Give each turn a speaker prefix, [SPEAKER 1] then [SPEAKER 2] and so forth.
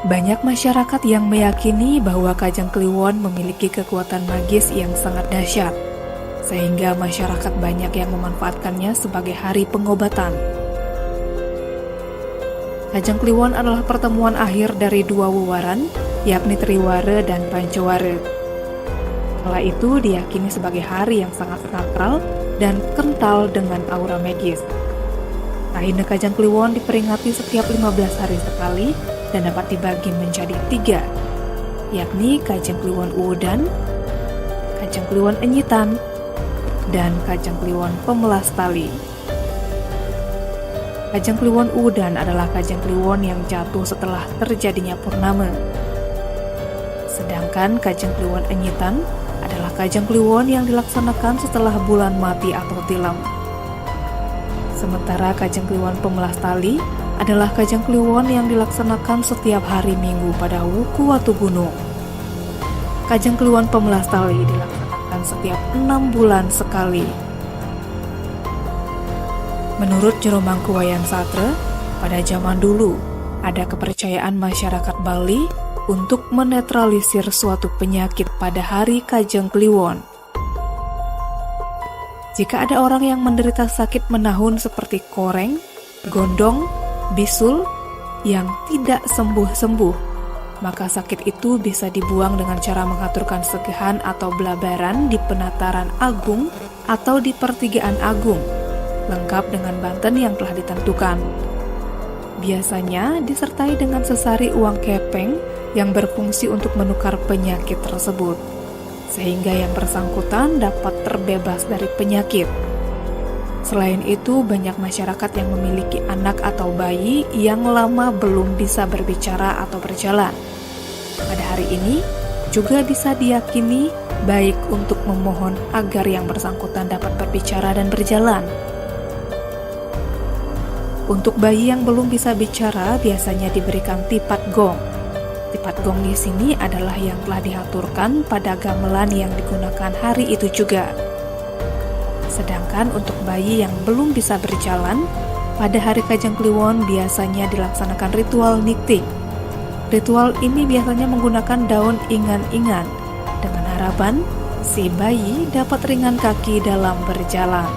[SPEAKER 1] Banyak masyarakat yang meyakini bahwa Kajang Kliwon memiliki kekuatan magis yang sangat dahsyat, sehingga masyarakat banyak yang memanfaatkannya sebagai hari pengobatan. Kajang Kliwon adalah pertemuan akhir dari dua wewaran, yakni Triwara dan Pancawara. Kala itu diyakini sebagai hari yang sangat sakral dan kental dengan aura magis. Tahun Kajang Kliwon diperingati setiap 15 hari sekali dan dapat dibagi menjadi 3, yakni Kajang Kliwon Udan, Kajang Kliwon Enyitan, dan Kajang Kliwon Pemelas Tali. Kajang Kliwon Udan adalah Kajang Kliwon yang jatuh setelah terjadinya purnama. Sedangkan Kajang Kliwon Enyitan adalah Kajang Kliwon yang dilaksanakan setelah bulan mati atau tilam. Sementara Kajang Kliwon Pemelas Tali adalah Kajang Kliwon yang dilaksanakan setiap hari Minggu pada Wuku Watu Gunung. Kajang Kliwon Pemelas Tali dilaksanakan setiap 6 bulan sekali. Menurut Jero Mangku Wayan Satra, pada zaman dulu ada kepercayaan masyarakat Bali untuk menetralisir suatu penyakit pada hari Kajang Kliwon. Jika ada orang yang menderita sakit menahun seperti koreng, gondong, bisul yang tidak sembuh-sembuh, maka sakit itu bisa dibuang dengan cara mengaturkan segehan atau belabaran di penataran agung atau di pertigaan agung, lengkap dengan banten yang telah ditentukan. Biasanya disertai dengan sesari uang kepeng yang berfungsi untuk menukar penyakit tersebut, sehingga yang bersangkutan dapat terbebas dari penyakit. Selain itu, banyak masyarakat yang memiliki anak atau bayi yang lama belum bisa berbicara atau berjalan. Pada hari ini, juga bisa diyakini baik untuk memohon agar yang bersangkutan dapat berbicara dan berjalan. Untuk bayi yang belum bisa bicara, biasanya diberikan tipat gong. Tipat gong di sini adalah yang telah diaturkan pada gamelan yang digunakan hari itu juga. Sedangkan untuk bayi yang belum bisa berjalan, pada hari Kajang Kliwon biasanya dilaksanakan ritual nikting. Ritual ini biasanya menggunakan daun ingan-ingan, dengan harapan si bayi dapat ringan kaki dalam berjalan.